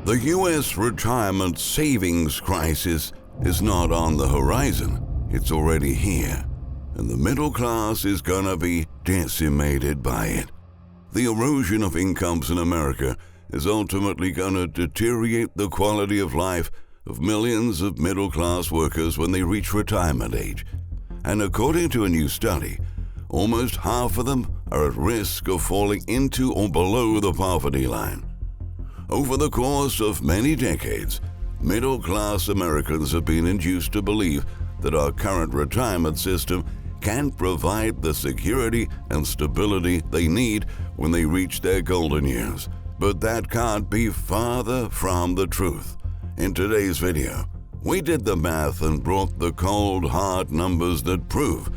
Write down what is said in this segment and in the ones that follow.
The U.S. retirement savings crisis is not on the horizon. It's already here, and the middle class is gonna be decimated by it. The erosion of incomes in America is ultimately gonna deteriorate the quality of life of millions of middle-class workers when they reach retirement age. And according to a new study, almost half of them are at risk of falling into or below the poverty line. Over the course of many decades, middle-class Americans have been induced to believe that our current retirement system can provide the security and stability they need when they reach their golden years. But that can't be farther from the truth. In today's video, we did the math and brought the cold, hard numbers that prove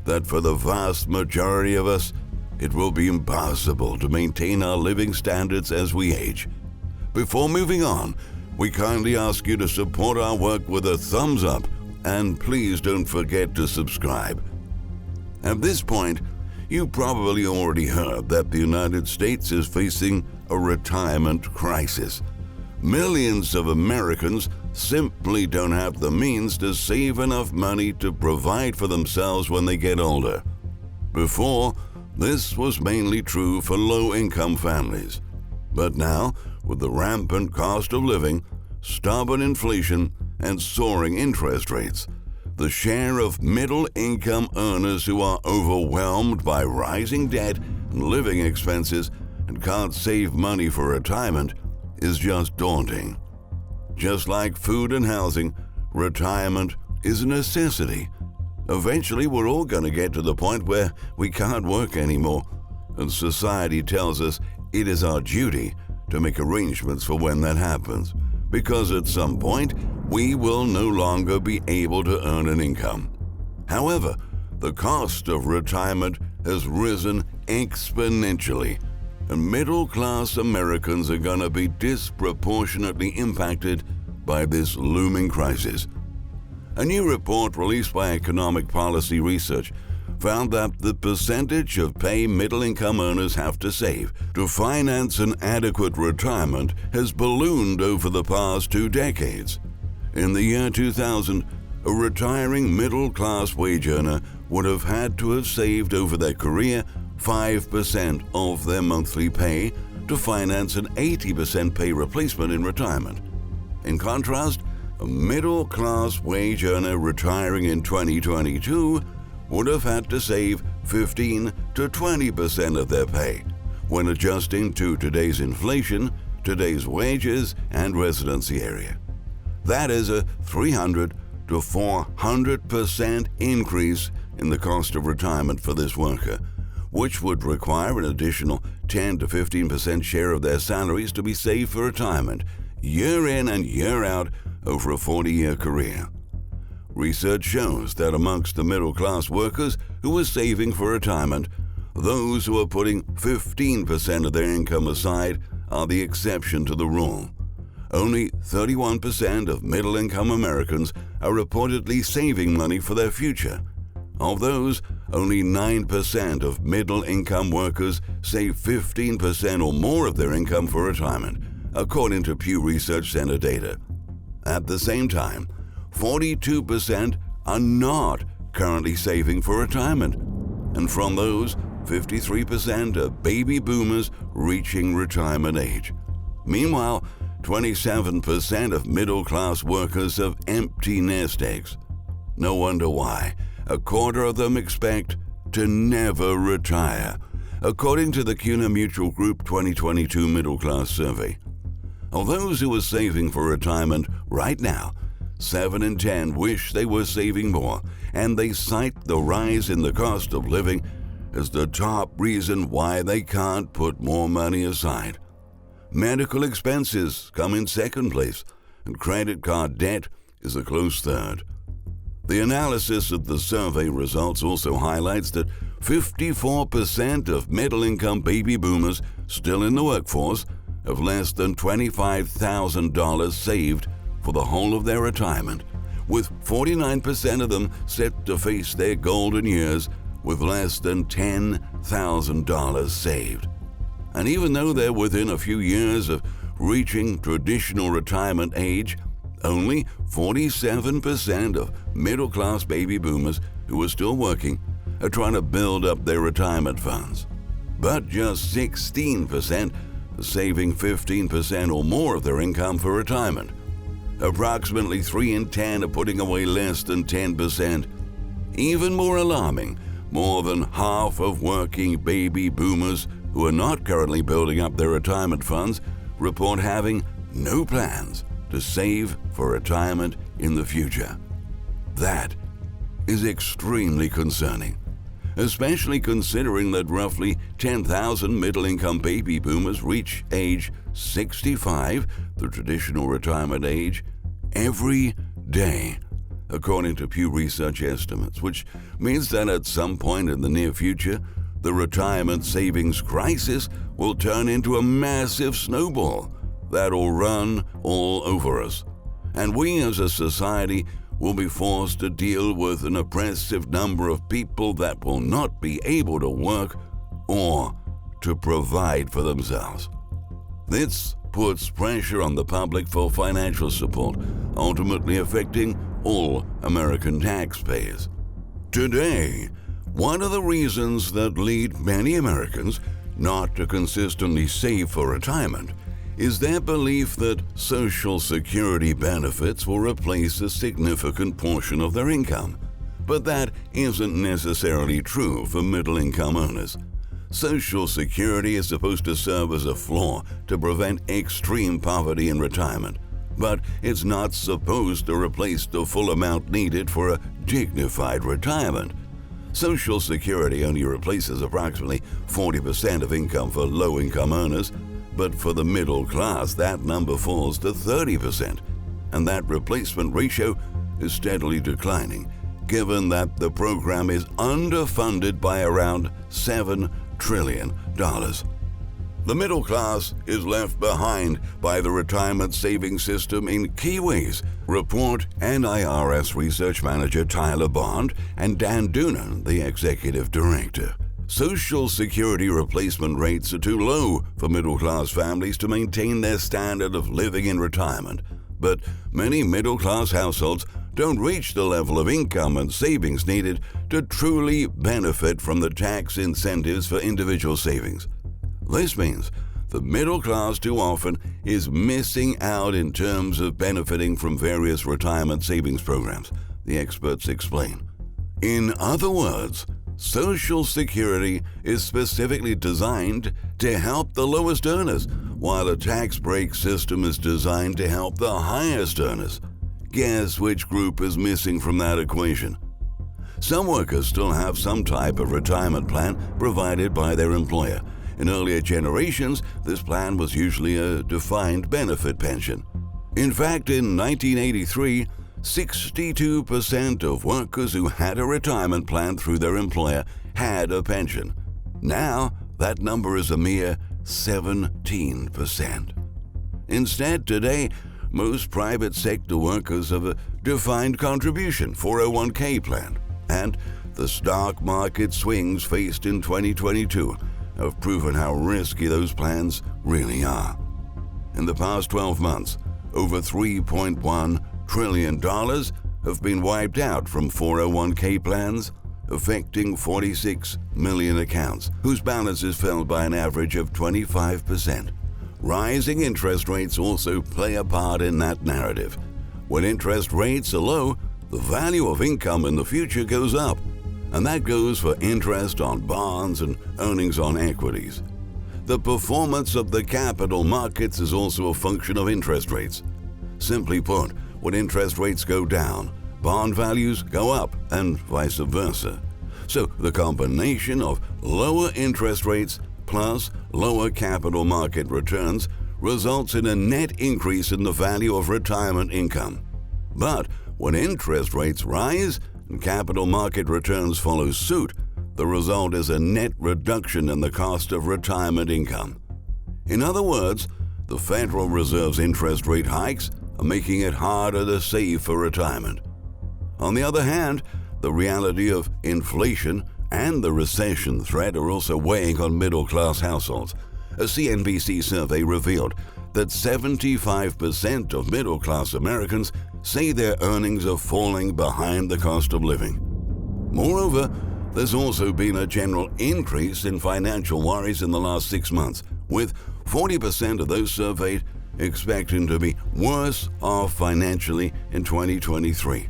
that for the vast majority of us, it will be impossible to maintain our living standards as we age. Before moving on, we kindly ask you to support our work with a thumbs up, and please don't forget to subscribe. At this point, you probably already heard that the United States is facing a retirement crisis. Millions of Americans simply don't have the means to save enough money to provide for themselves when they get older. Before, this was mainly true for low-income families. But now, with the rampant cost of living, stubborn inflation, and soaring interest rates, the share of middle-income earners who are overwhelmed by rising debt and living expenses and can't save money for retirement is just daunting. Just like food and housing, retirement is a necessity. Eventually, we're all going to get to the point where we can't work anymore, and society tells us it is our duty to make arrangements for when that happens, because at some point, we will no longer be able to earn an income. However, the cost of retirement has risen exponentially, and middle-class Americans are going to be disproportionately impacted by this looming crisis. A new report released by Economic Policy Research found that the percentage of pay middle-income earners have to save to finance an adequate retirement has ballooned over the past 2 decades. In the year 2000, a retiring middle-class wage earner would have had to have saved over their career 5% of their monthly pay to finance an 80% pay replacement in retirement. In contrast, a middle-class wage earner retiring in 2022 would have had to save 15 to 20% of their pay when adjusting to today's inflation, today's wages, and residency area. That is a 300 to 400% increase in the cost of retirement for this worker, which would require an additional 10 to 15% share of their salaries to be saved for retirement, year in and year out over a 40-year career. Research shows that amongst the middle-class workers who are saving for retirement, those who are putting 15% of their income aside are the exception to the rule. Only 31% of middle-income Americans are reportedly saving money for their future. Of those, only 9% of middle-income workers save 15% or more of their income for retirement, according to Pew Research Center data. At the same time, 42% are not currently saving for retirement, and from those, 53% are baby boomers reaching retirement age. Meanwhile, 27% of middle-class workers have empty nest eggs. No wonder why. A quarter of them expect to never retire, according to the CUNA Mutual Group 2022 Middle Class Survey. Of those who are saving for retirement right now, 7 in 10 wish they were saving more, and they cite the rise in the cost of living as the top reason why they can't put more money aside. Medical expenses come in second place, and credit card debt is a close third. The analysis of the survey results also highlights that 54% of middle-income baby boomers still in the workforce have less than $25,000 saved for the whole of their retirement, with 49% of them set to face their golden years with less than $10,000 saved. And even though they're within a few years of reaching traditional retirement age, only 47% of middle-class baby boomers who are still working are trying to build up their retirement funds. But just 16% are saving 15% or more of their income for retirement. Approximately 3 in 10 are putting away less than 10%. Even more alarming, more than half of working baby boomers who are not currently building up their retirement funds report having no plans to save for retirement in the future. That is extremely concerning, especially considering that roughly 10,000 middle-income baby boomers reach age 65, the traditional retirement age, every day, according to Pew Research estimates, which means that at some point in the near future, the retirement savings crisis will turn into a massive snowball that'll run all over us. And we as a society will be forced to deal with an oppressive number of people that will not be able to work or to provide for themselves. This puts pressure on the public for financial support, ultimately affecting all American taxpayers. Today, one of the reasons that lead many Americans not to consistently save for retirement is their belief that Social Security benefits will replace a significant portion of their income. But that isn't necessarily true for middle-income earners. Social Security is supposed to serve as a floor to prevent extreme poverty in retirement, but it's not supposed to replace the full amount needed for a dignified retirement. Social Security only replaces approximately 40% of income for low-income earners, but for the middle class, that number falls to 30%, and that replacement ratio is steadily declining, given that the program is underfunded by around $7 trillion. The middle class is left behind by the retirement savings system in key ways, report NIRS Research Manager Tyler Bond and Dan Doonan, the Executive Director. Social Security replacement rates are too low for middle-class families to maintain their standard of living in retirement, but many middle-class households don't reach the level of income and savings needed to truly benefit from the tax incentives for individual savings. This means the middle class too often is missing out in terms of benefiting from various retirement savings programs, the experts explain. In other words, Social Security is specifically designed to help the lowest earners, while a tax break system is designed to help the highest earners. Guess which group is missing from that equation? Some workers still have some type of retirement plan provided by their employer. In earlier generations, this plan was usually a defined benefit pension. In fact, in 1983, 62% of workers who had a retirement plan through their employer had a pension. Now, that number is a mere 17%. Instead, today, most private sector workers have a defined contribution 401k plan, and the stock market swings faced in 2022 have proven how risky those plans really are. In the past 12 months, over $3.1 trillion have been wiped out from 401k plans, affecting 46 million accounts, whose balances fell by an average of 25%. Rising interest rates also play a part in that narrative. When interest rates are low, the value of income in the future goes up, and that goes for interest on bonds and earnings on equities. The performance of the capital markets is also a function of interest rates. Simply put, when interest rates go down, bond values go up, and vice versa. So the combination of lower interest rates plus lower capital market returns results in a net increase in the value of retirement income. But when interest rates rise and capital market returns follow suit, the result is a net reduction in the cost of retirement income. In other words, the Federal Reserve's interest rate hikes are making it harder to save for retirement. On the other hand, the reality of inflation and the recession threat are also weighing on middle-class households. A CNBC survey revealed that 75% of middle-class Americans say their earnings are falling behind the cost of living. Moreover, there's also been a general increase in financial worries in the last 6 months, with 40% of those surveyed expecting to be worse off financially in 2023.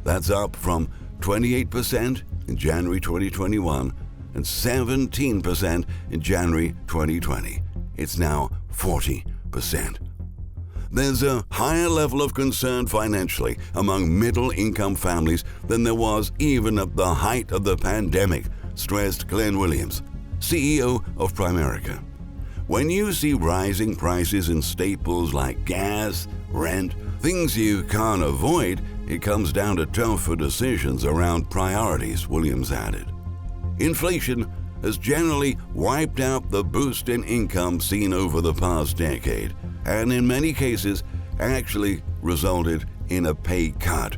That's up from 28% in January 2021 and 17% in January 2020. It's now 40%. There's a higher level of concern financially among middle-income families than there was even at the height of the pandemic, stressed Glenn Williams, CEO of Primerica. When you see rising prices in staples like gas, rent, things you can't avoid, it comes down to tougher decisions around priorities, Williams added. Inflation has generally wiped out the boost in income seen over the past decade, and in many cases actually resulted in a pay cut.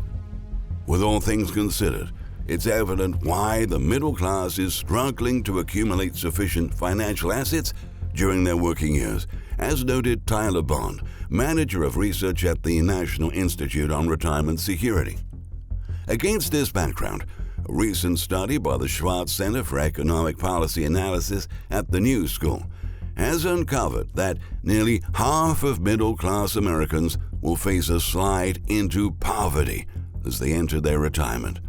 With all things considered, it's evident why the middle class is struggling to accumulate sufficient financial assets during their working years, as noted Tyler Bond, manager of research at the National Institute on Retirement Security. Against this background, a recent study by the Schwartz Center for Economic Policy Analysis at the New School has uncovered that nearly half of middle-class Americans will face a slide into poverty as they enter their retirement.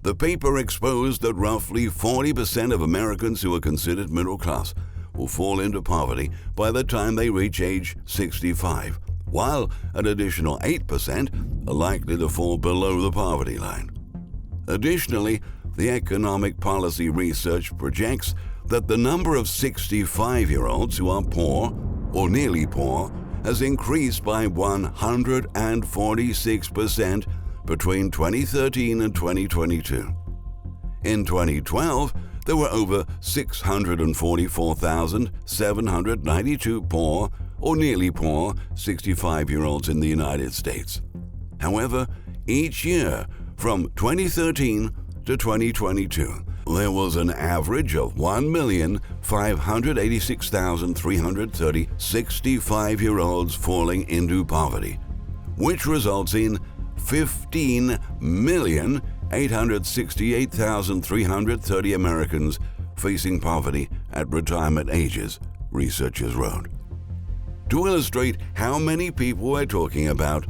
The paper exposed that roughly 40% of Americans who are considered middle class will fall into poverty by the time they reach age 65, while an additional 8% are likely to fall below the poverty line. Additionally, the economic policy research projects that the number of 65-year-olds who are poor or nearly poor has increased by 146% between 2013 and 2022. In 2012, there were over 644,792 poor or nearly poor 65-year-olds in the United States. However, each year from 2013 to 2022, there was an average of 1,586,330 65-year-olds falling into poverty, which results in 15,868,330 Americans facing poverty at retirement ages, researchers wrote. To illustrate how many people we're talking about,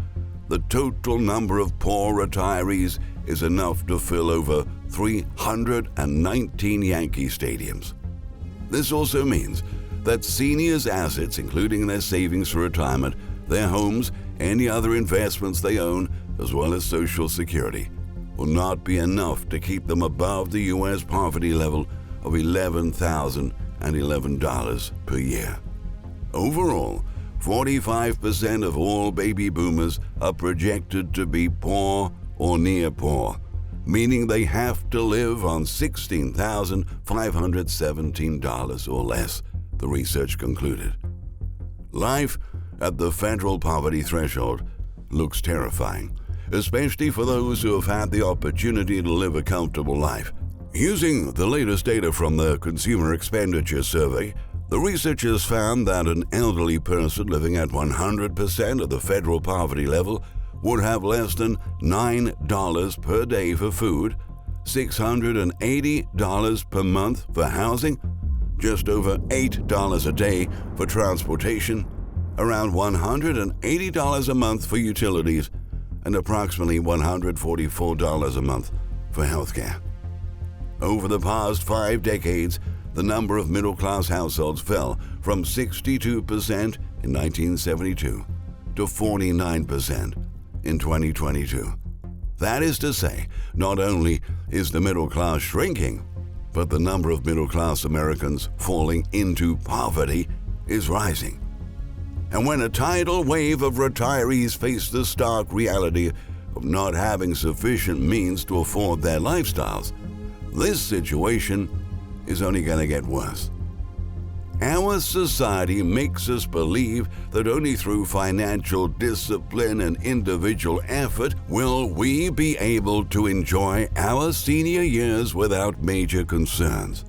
the total number of poor retirees is enough to fill over 319 Yankee stadiums. This also means that seniors' assets, including their savings for retirement, their homes, any other investments they own, as well as Social Security, will not be enough to keep them above the U.S. poverty level of $11,011 per year. Overall, 45% of all baby boomers are projected to be poor or near poor, meaning they have to live on $16,517 or less, the research concluded. Life at the federal poverty threshold looks terrifying, especially for those who have had the opportunity to live a comfortable life. Using the latest data from the Consumer Expenditure Survey, the researchers found that an elderly person living at 100% of the federal poverty level would have less than $9 per day for food, $680 per month for housing, just over $8 a day for transportation, around $180 a month for utilities, and approximately $144 a month for healthcare. Over the past 5 decades, the number of middle-class households fell from 62% in 1972 to 49% in 2022. That is to say, not only is the middle class shrinking, but the number of middle-class Americans falling into poverty is rising. And when a tidal wave of retirees face the stark reality of not having sufficient means to afford their lifestyles, this situation is only going to get worse. Our society makes us believe that only through financial discipline and individual effort will we be able to enjoy our senior years without major concerns.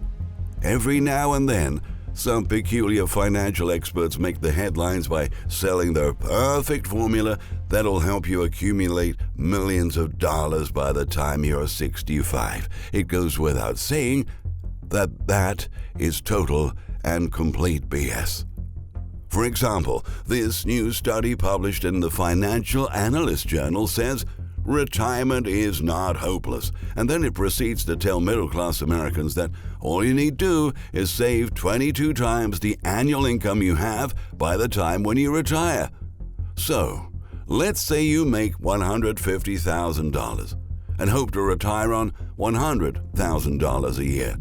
Every now and then, Some peculiar financial experts make the headlines by selling their perfect formula that'll help you accumulate millions of dollars by the time you're 65. It goes without saying that that is total and complete BS. For example, this new study published in the Financial Analyst Journal says retirement is not hopeless, and then it proceeds to tell middle-class Americans that all you need do is save 22 times the annual income you have by the time when you retire. So, let's say you make $150,000 and hope to retire on $100,000 a year,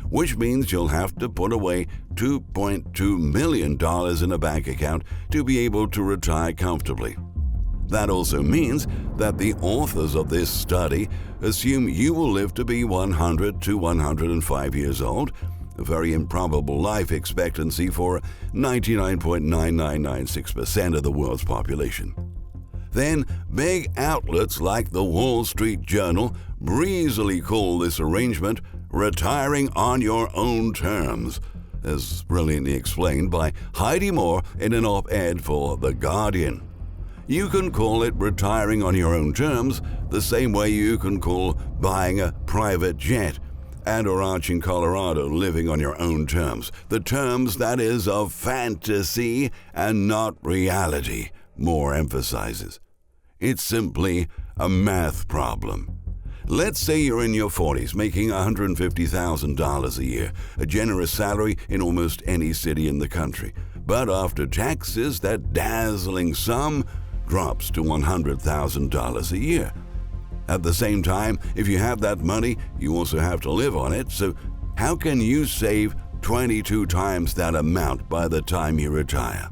which means you'll have to put away $2.2 million in a bank account to be able to retire comfortably. That also means that the authors of this study assume you will live to be 100 to 105 years old, a very improbable life expectancy for 99.9996% of the world's population. Then, big outlets like the Wall Street Journal breezily call this arrangement retiring on your own terms, as brilliantly explained by Heidi Moore in an op-ed for The Guardian. You can call it retiring on your own terms the same way you can call buying a private jet and a ranch in Colorado living on your own terms. The terms, that is, of fantasy and not reality, Moore emphasizes. It's simply a math problem. Let's say you're in your 40s making $150,000 a year, a generous salary in almost any city in the country. But after taxes, that dazzling sum drops to $100,000 a year. At the same time, if you have that money, you also have to live on it, so how can you save 22 times that amount by the time you retire?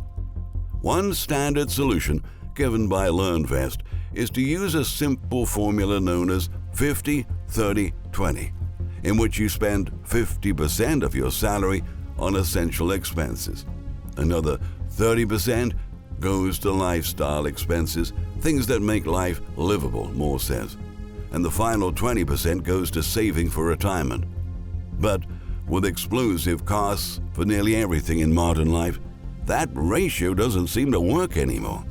One standard solution given by LearnVest is to use a simple formula known as 50-30-20, in which you spend 50% of your salary on essential expenses. Another 30% goes to lifestyle expenses, things that make life livable, Moore says. And the final 20% goes to saving for retirement. But with explosive costs for nearly everything in modern life, that ratio doesn't seem to work anymore.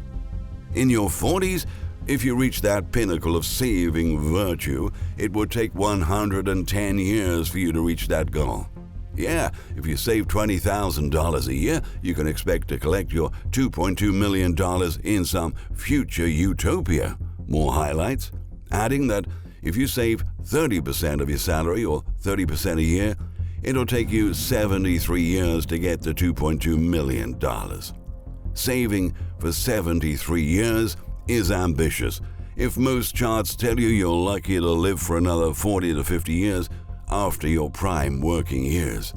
In your 40s, if you reach that pinnacle of saving virtue, it would take 110 years for you to reach that goal. Yeah, if you save $20,000 a year, you can expect to collect your $2.2 million in some future utopia, Moore highlights, adding that if you save 30% of your salary or 30% a year, it'll take you 73 years to get to $2.2 million. Saving for 73 years is ambitious. If most charts tell you you're lucky to live for another 40 to 50 years after your prime working years.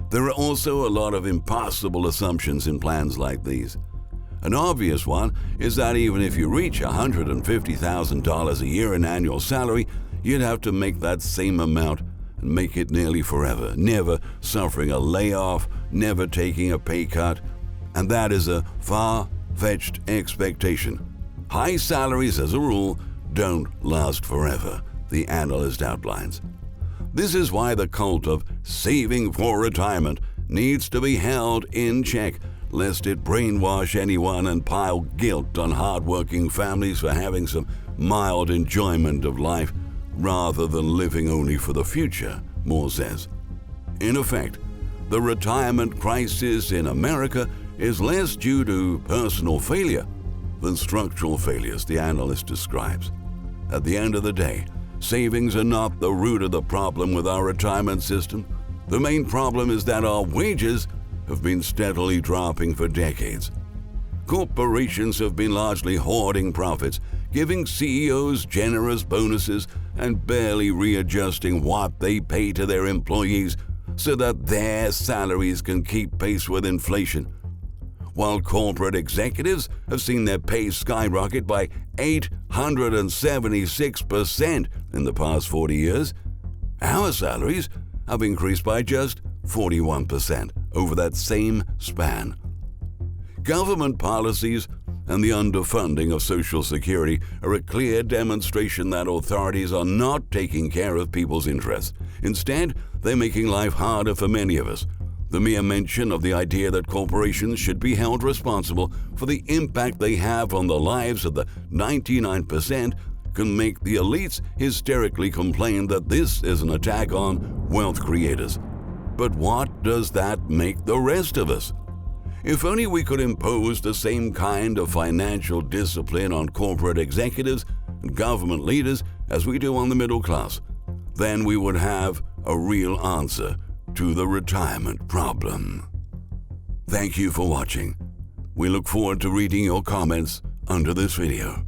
There are also a lot of impossible assumptions in plans like these. An obvious one is that even if you reach $150,000 a year in annual salary, you'd have to make that same amount and make it nearly forever, never suffering a layoff, never taking a pay cut, and that is a far-fetched expectation. High salaries, as a rule, don't last forever, the analyst outlines. This is why the cult of saving for retirement needs to be held in check, lest it brainwash anyone and pile guilt on hard-working families for having some mild enjoyment of life rather than living only for the future, Moore says. In effect, the retirement crisis in America is less due to personal failure than structural failures, the analyst describes. At the end of the day, savings are not the root of the problem with our retirement system. The main problem is that our wages have been steadily dropping for decades. Corporations have been largely hoarding profits, giving CEOs generous bonuses and barely readjusting what they pay to their employees so that their salaries can keep pace with inflation. While corporate executives have seen their pay skyrocket by 876% in the past 40 years, our salaries have increased by just 41% over that same span. Government policies and the underfunding of Social Security are a clear demonstration that authorities are not taking care of people's interests. Instead, they're making life harder for many of us. The mere mention of the idea that corporations should be held responsible for the impact they have on the lives of the 99% can make the elites hysterically complain that this is an attack on wealth creators. But what does that make the rest of us? If only we could impose the same kind of financial discipline on corporate executives and government leaders as we do on the middle class, then we would have a real answer to the retirement problem. Thank you for watching. We look forward to reading your comments under this video.